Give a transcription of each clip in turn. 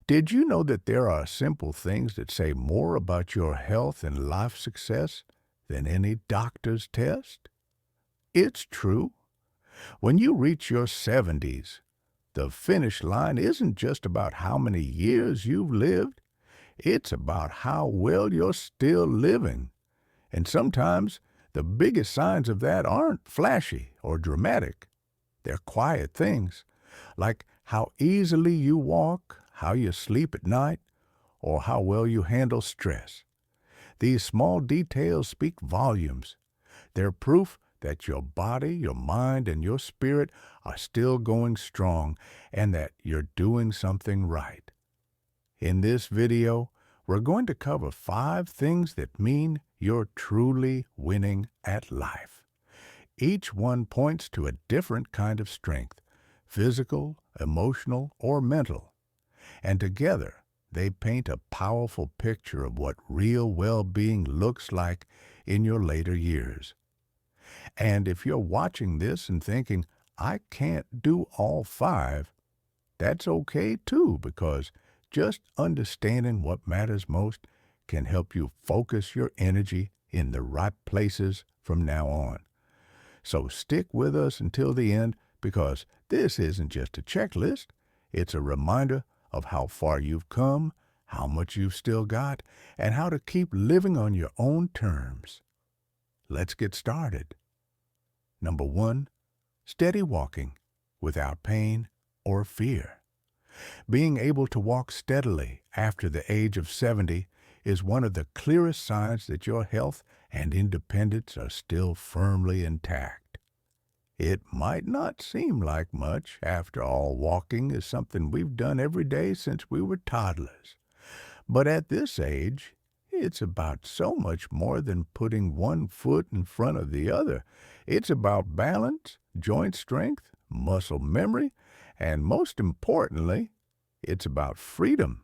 Did you know that there are simple things that say more about your health and life success than any doctor's test? It's true. When you reach your 70s, the finish line isn't just about how many years you've lived, it's about how well you're still living. And sometimes the biggest signs of that aren't flashy or dramatic. They're quiet things, like how easily you walk, how you sleep at night, or how well you handle stress. These small details speak volumes. They're proof that your body, your mind, and your spirit are still going strong and that you're doing something right. In this video, we're going to cover 5 things that mean you're truly winning at life. Each one points to a different kind of strength, physical, emotional, or mental. And together, they paint a powerful picture of what real well-being looks like in your later years. And if you're watching this and thinking, I can't do all 5, that's okay too, because just understanding what matters most can help you focus your energy in the right places from now on. So stick with us until the end, because this isn't just a checklist, it's a reminder of how far you've come, how much you've still got, and how to keep living on your own terms. Let's get started. Number 1, steady walking without pain or fear. Being able to walk steadily after the age of 70 is one of the clearest signs that your health and independence are still firmly intact. It might not seem like much. After all, walking is something we've done every day since we were toddlers. But at this age, it's about so much more than putting one foot in front of the other. It's about balance, joint strength, muscle memory, and most importantly, it's about freedom.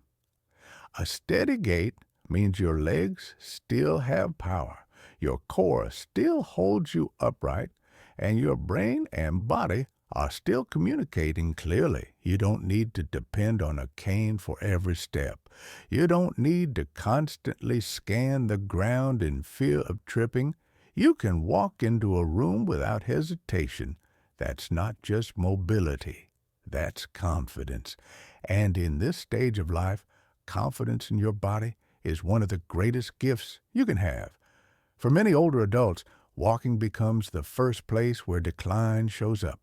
A steady gait means your legs still have power, your core still holds you upright, and your brain and body are still communicating clearly. You don't need to depend on a cane for every step. You don't need to constantly scan the ground in fear of tripping. You can walk into a room without hesitation. That's not just mobility. That's confidence. And in this stage of life, confidence in your body is one of the greatest gifts you can have. For many older adults, walking becomes the first place where decline shows up.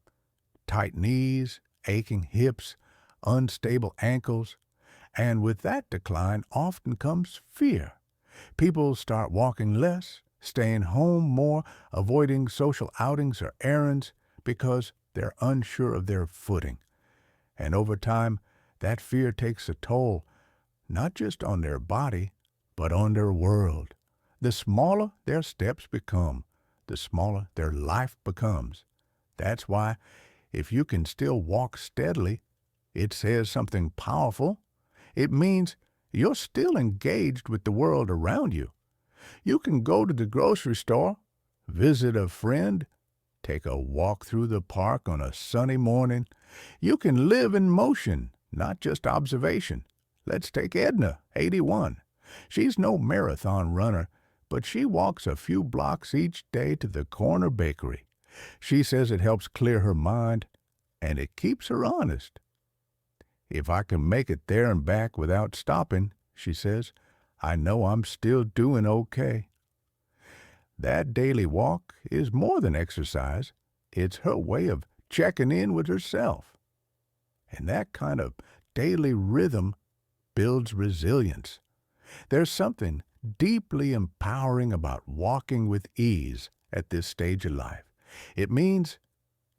Tight knees, aching hips, unstable ankles, and with that decline often comes fear. People start walking less, staying home more, avoiding social outings or errands because they're unsure of their footing. And over time, that fear takes a toll, not just on their body, but on their world. The smaller their steps become, the smaller their life becomes. That's why, if you can still walk steadily, it says something powerful. It means you're still engaged with the world around you. You can go to the grocery store, visit a friend, take a walk through the park on a sunny morning. You can live in motion, not just observation. Let's take Edna, 81. She's no marathon runner, but she walks a few blocks each day to the corner bakery. She says it helps clear her mind, and it keeps her honest. If I can make it there and back without stopping, she says, I know I'm still doing okay. That daily walk is more than exercise. It's her way of checking in with herself. And that kind of daily rhythm builds resilience. There's something deeply empowering about walking with ease at this stage of life. It means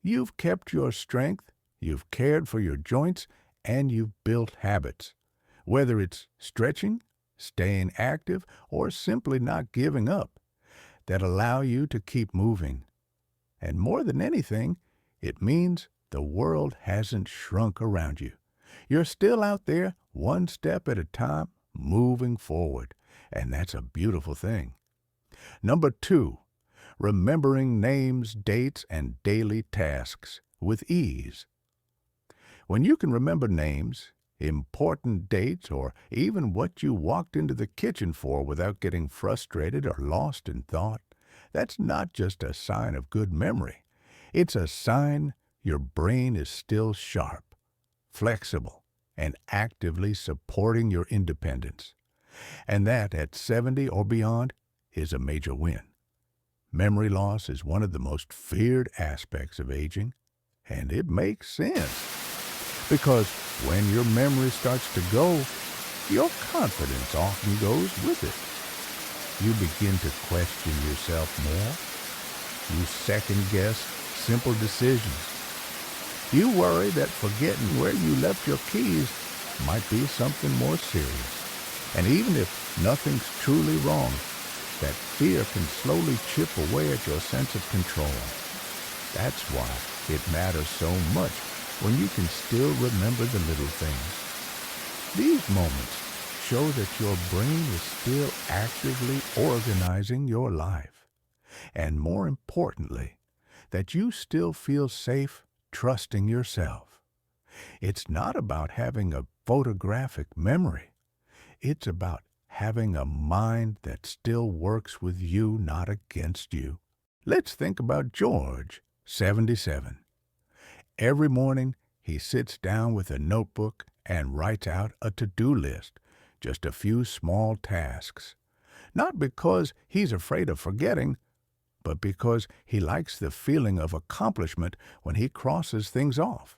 you've kept your strength, you've cared for your joints, and you've built habits. Whether it's stretching, staying active, or simply not giving up, that allow you to keep moving. And more than anything, it means the world hasn't shrunk around you. You're still out there, one step at a time, moving forward. And that's a beautiful thing. Number 2, remembering names, dates, and daily tasks with ease. When you can remember names, important dates, or even what you walked into the kitchen for without getting frustrated or lost in thought, that's not just a sign of good memory. It's a sign your brain is still sharp, flexible, and actively supporting your independence. And that, at 70 or beyond, is a major win. Memory loss is one of the most feared aspects of aging, and it makes sense. Because when your memory starts to go, your confidence often goes with it. You begin to question yourself more. You second-guess simple decisions. You worry that forgetting where you left your keys might be something more serious. And even if nothing's truly wrong, that fear can slowly chip away at your sense of control. That's why it matters so much when you can still remember the little things. These moments show that your brain is still actively organizing your life. And more importantly, that you still feel safe trusting yourself. It's not about having a photographic memory. It's about having a mind that still works with you, not against you. Let's think about George, 77. Every morning, he sits down with a notebook and writes out a to-do list, just a few small tasks. Not because he's afraid of forgetting, but because he likes the feeling of accomplishment when he crosses things off.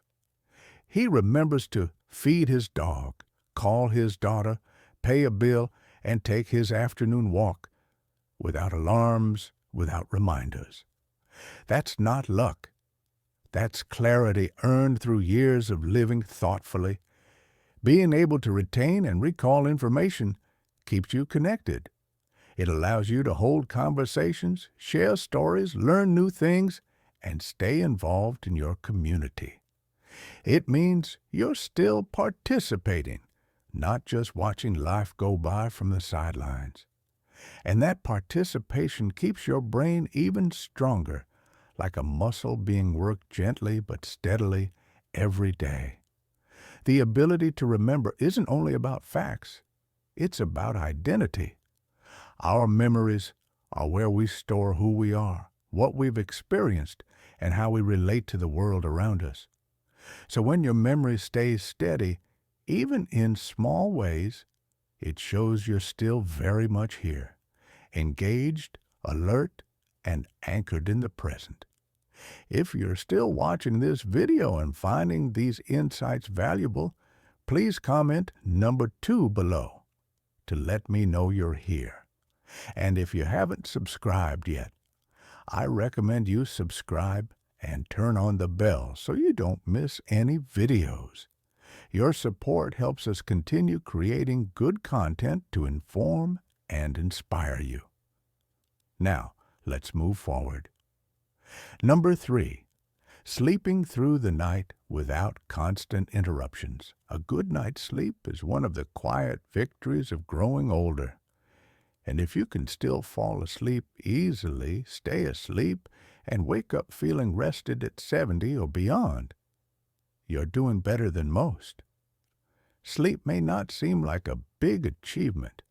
He remembers to feed his dog, call his daughter, pay a bill, and take his afternoon walk, without alarms, without reminders. That's not luck. That's clarity earned through years of living thoughtfully. Being able to retain and recall information keeps you connected. It allows you to hold conversations, share stories, learn new things, and stay involved in your community. It means you're still participating, not just watching life go by from the sidelines. And that participation keeps your brain even stronger, like a muscle being worked gently but steadily every day. The ability to remember isn't only about facts, it's about identity. Our memories are where we store who we are, what we've experienced, and how we relate to the world around us. So when your memory stays steady, even in small ways, it shows you're still very much here, engaged, alert, and anchored in the present. If you're still watching this video and finding these insights valuable, please comment number 2 below to let me know you're here. And if you haven't subscribed yet, I recommend you subscribe and turn on the bell so you don't miss any videos. Your support helps us continue creating good content to inform and inspire you. Now, let's move forward. Number 3, sleeping through the night without constant interruptions. A good night's sleep is one of the quiet victories of growing older. And if you can still fall asleep easily, stay asleep, and wake up feeling rested at 70 or beyond, you're doing better than most. Sleep may not seem like a big achievement,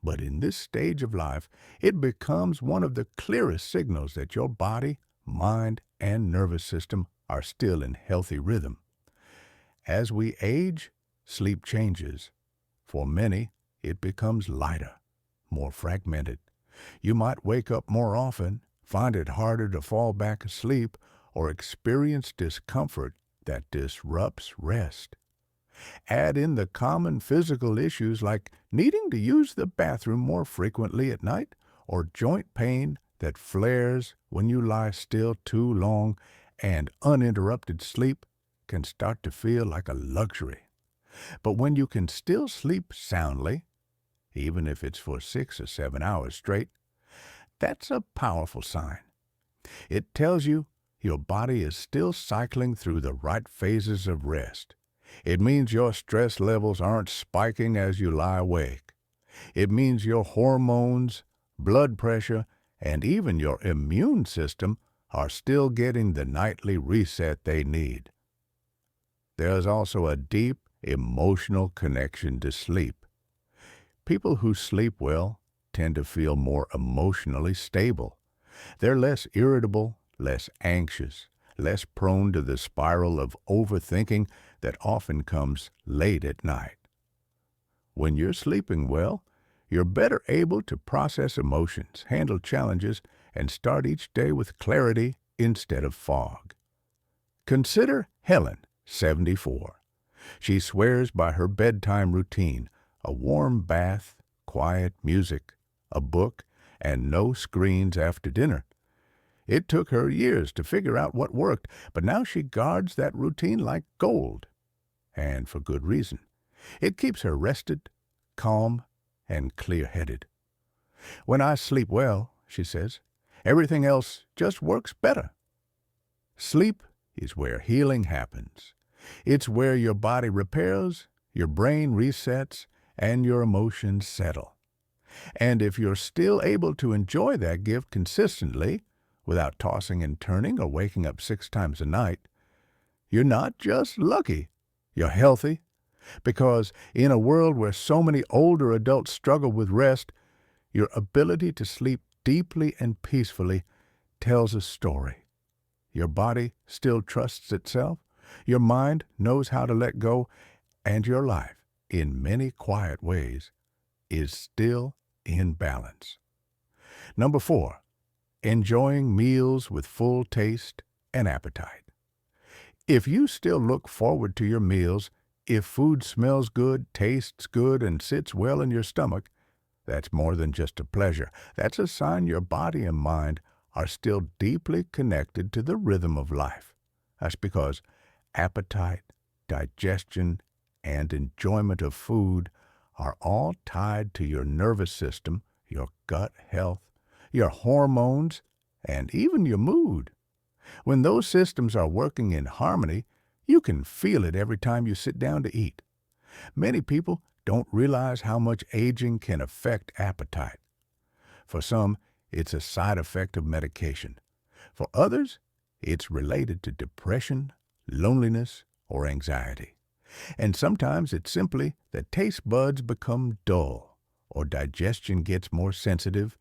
but in this stage of life, it becomes one of the clearest signals that your body, mind, and nervous system are still in healthy rhythm. As we age, sleep changes. For many, it becomes lighter, more fragmented. You might wake up more often, find it harder to fall back asleep, or experience discomfort that disrupts rest. Add in the common physical issues like needing to use the bathroom more frequently at night, or joint pain that flares when you lie still too long, and uninterrupted sleep can start to feel like a luxury. But when you can still sleep soundly, even if it's for 6 or 7 hours straight, that's a powerful sign. It tells you your body is still cycling through the right phases of rest. It means your stress levels aren't spiking as you lie awake. It means your hormones, blood pressure, and even your immune system are still getting the nightly reset they need. There's also a deep emotional connection to sleep. People who sleep well tend to feel more emotionally stable. They're less irritable, less anxious, less prone to the spiral of overthinking that often comes late at night. When you're sleeping well, you're better able to process emotions, handle challenges, and start each day with clarity instead of fog. Consider Helen, 74. She swears by her bedtime routine: a warm bath, quiet music, a book, and no screens after dinner. It took her years to figure out what worked, but now she guards that routine like gold. And for good reason. It keeps her rested, calm, and clear-headed. When I sleep well, she says, everything else just works better. Sleep is where healing happens. It's where your body repairs, your brain resets, and your emotions settle. And if you're still able to enjoy that gift consistently, without tossing and turning or waking up 6 times a night, you're not just lucky, you're healthy. Because in a world where so many older adults struggle with rest, your ability to sleep deeply and peacefully tells a story. Your body still trusts itself, your mind knows how to let go, and your life, in many quiet ways, is still in balance. Number 4, enjoying meals with full taste and appetite. If you still look forward to your meals, if food smells good, tastes good, and sits well in your stomach, that's more than just a pleasure. That's a sign your body and mind are still deeply connected to the rhythm of life. That's because appetite, digestion, and enjoyment of food are all tied to your nervous system, your gut health, your hormones, and even your mood. When those systems are working in harmony, you can feel it every time you sit down to eat. Many people don't realize how much aging can affect appetite. For some, it's a side effect of medication. For others, it's related to depression, loneliness, or anxiety. And sometimes it's simply that taste buds become dull, or digestion gets more sensitive,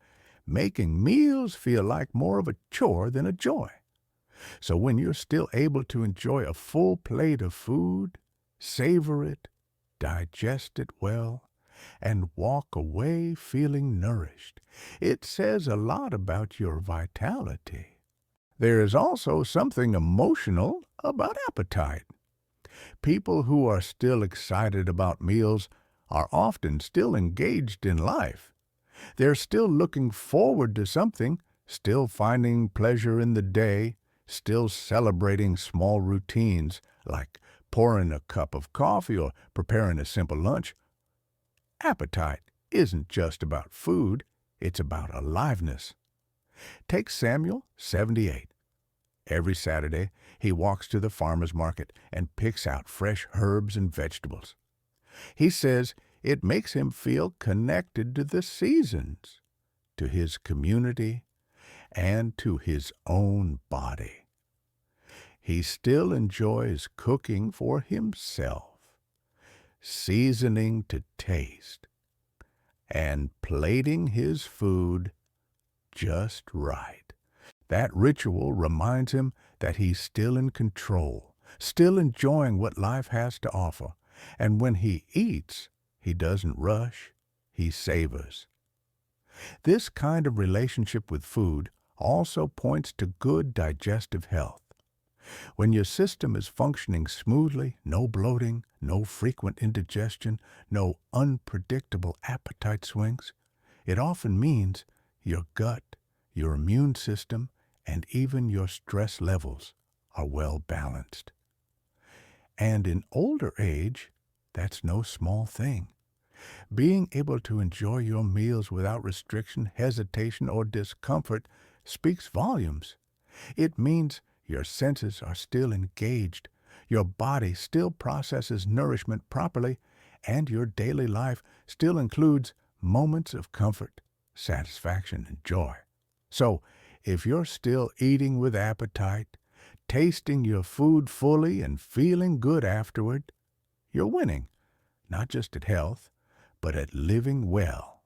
making meals feel like more of a chore than a joy. So when you're still able to enjoy a full plate of food, savor it, digest it well, and walk away feeling nourished, it says a lot about your vitality. There is also something emotional about appetite. People who are still excited about meals are often still engaged in life. They're still looking forward to something, still finding pleasure in the day, still celebrating small routines like pouring a cup of coffee or preparing a simple lunch. Appetite isn't just about food, it's about aliveness. Take Samuel, 78. Every Saturday, he walks to the farmer's market and picks out fresh herbs and vegetables. He says it makes him feel connected to the seasons, to his community, and to his own body. He still enjoys cooking for himself, seasoning to taste, and plating his food just right. That ritual reminds him that he's still in control, still enjoying what life has to offer. And when he eats, he doesn't rush, he savors. This kind of relationship with food also points to good digestive health. When your system is functioning smoothly, no bloating, no frequent indigestion, no unpredictable appetite swings, it often means your gut, your immune system, and even your stress levels are well balanced. And in older age, that's no small thing. Being able to enjoy your meals without restriction, hesitation, or discomfort speaks volumes. It means your senses are still engaged, your body still processes nourishment properly, and your daily life still includes moments of comfort, satisfaction, and joy. So, if you're still eating with appetite, tasting your food fully and feeling good afterward, you're winning, not just at health, but at living well.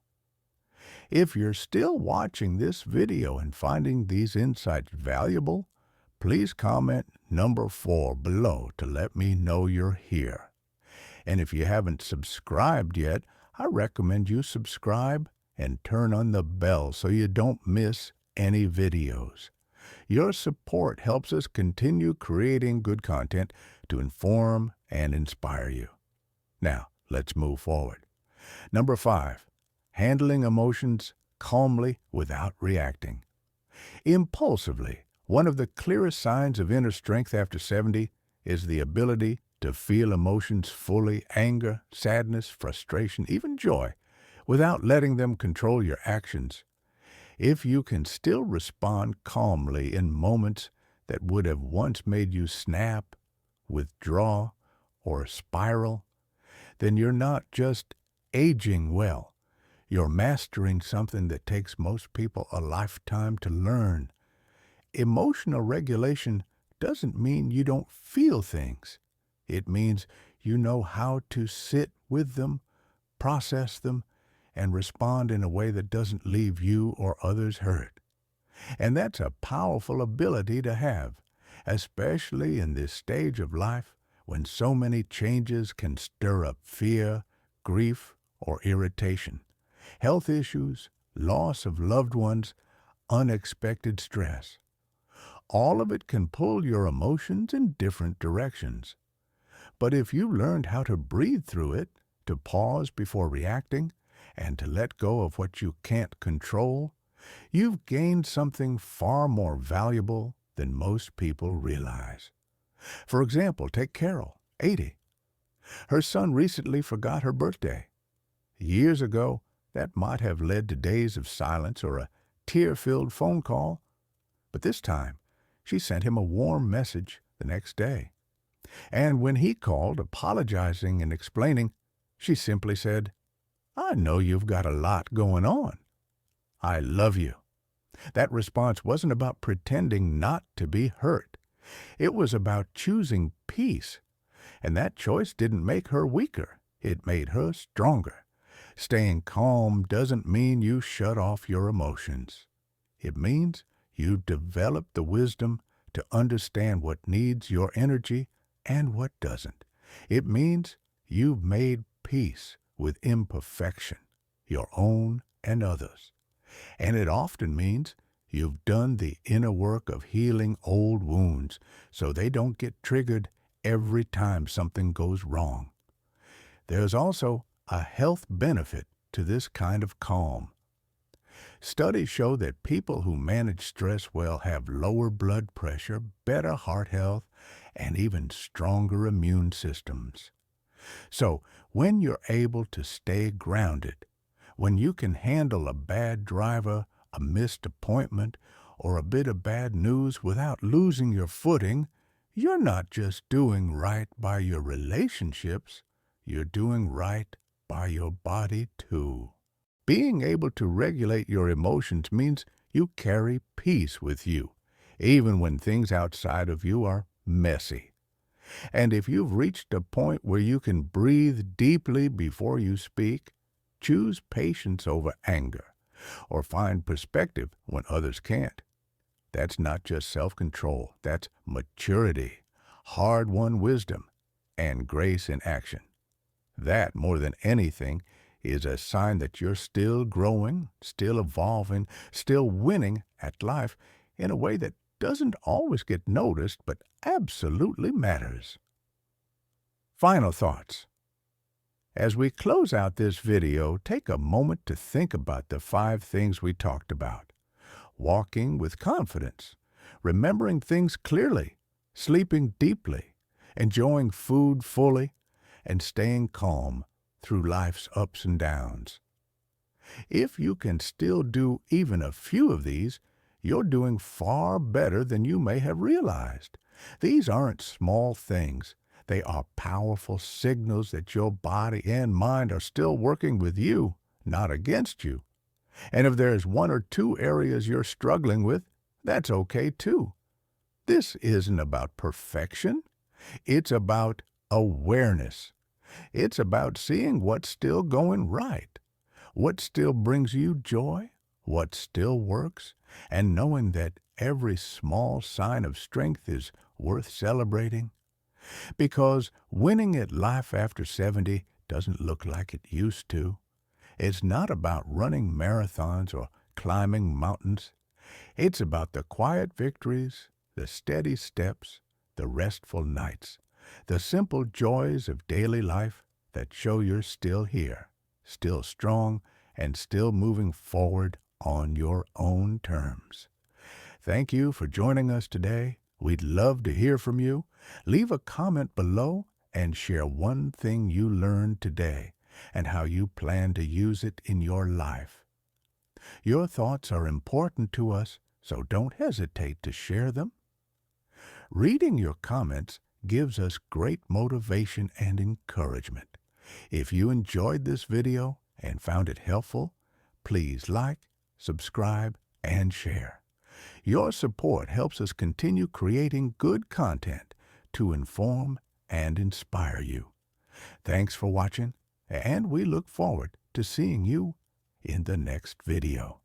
If you're still watching this video and finding these insights valuable, please comment number 4 below to let me know you're here. And if you haven't subscribed yet, I recommend you subscribe and turn on the bell so you don't miss any videos. Your support helps us continue creating good content to inform and inspire you. Now, let's move forward. Number 5, handling emotions calmly without reacting. Impulsively, one of the clearest signs of inner strength after 70 is the ability to feel emotions fully, anger, sadness, frustration, even joy, without letting them control your actions. If you can still respond calmly in moments that would have once made you snap, withdraw, or spiral, then you're not just aging well. You're mastering something that takes most people a lifetime to learn. Emotional regulation doesn't mean you don't feel things. It means you know how to sit with them, process them, and respond in a way that doesn't leave you or others hurt. And that's a powerful ability to have, especially in this stage of life when so many changes can stir up fear, grief, or irritation. Health issues, loss of loved ones, unexpected stress. All of it can pull your emotions in different directions. But if you learned how to breathe through it, to pause before reacting, and to let go of what you can't control, you've gained something far more valuable than most people realize. For example, take Carol, 80. Her son recently forgot her birthday. Years ago, that might have led to days of silence or a tear-filled phone call. But this time, she sent him a warm message the next day. And when he called, apologizing and explaining, she simply said, "I know you've got a lot going on. I love you." That response wasn't about pretending not to be hurt. It was about choosing peace. And that choice didn't make her weaker. It made her stronger. Staying calm doesn't mean you shut off your emotions. It means you develop the wisdom to understand what needs your energy and what doesn't. It means you've made peace with imperfection, your own and others. And it often means you've done the inner work of healing old wounds so they don't get triggered every time something goes wrong. There's also a health benefit to this kind of calm. Studies show that people who manage stress well have lower blood pressure, better heart health, and even stronger immune systems. So, when you're able to stay grounded, when you can handle a bad driver, a missed appointment, or a bit of bad news without losing your footing, you're not just doing right by your relationships, you're doing right by your body too. Being able to regulate your emotions means you carry peace with you, even when things outside of you are messy. And if you've reached a point where you can breathe deeply before you speak, choose patience over anger, or find perspective when others can't. That's not just self-control, that's maturity, hard-won wisdom, and grace in action. That, more than anything, is a sign that you're still growing, still evolving, still winning at life in a way that doesn't always get noticed but absolutely matters. Final thoughts. As we close out this video, take a moment to think about the 5 things we talked about. Walking with confidence, remembering things clearly, sleeping deeply, enjoying food fully, and staying calm through life's ups and downs. If you can still do even a few of these, you're doing far better than you may have realized. These aren't small things. They are powerful signals that your body and mind are still working with you, not against you. And if there's 1 or 2 areas you're struggling with, that's okay too. This isn't about perfection. It's about awareness. It's about seeing what's still going right, what still brings you joy, what still works, and knowing that every small sign of strength is worth celebrating. Because winning at life after 70 doesn't look like it used to. It's not about running marathons or climbing mountains. It's about the quiet victories, the steady steps, the restful nights, the simple joys of daily life that show you're still here, still strong, and still moving forward on your own terms. Thank you for joining us today. We'd love to hear from you. Leave a comment below and share one thing you learned today and how you plan to use it in your life. Your thoughts are important to us, so don't hesitate to share them. Reading your comments gives us great motivation and encouragement. If you enjoyed this video and found it helpful, please like, subscribe, and share. Your support helps us continue creating good content to inform and inspire you. Thanks for watching, and we look forward to seeing you in the next video.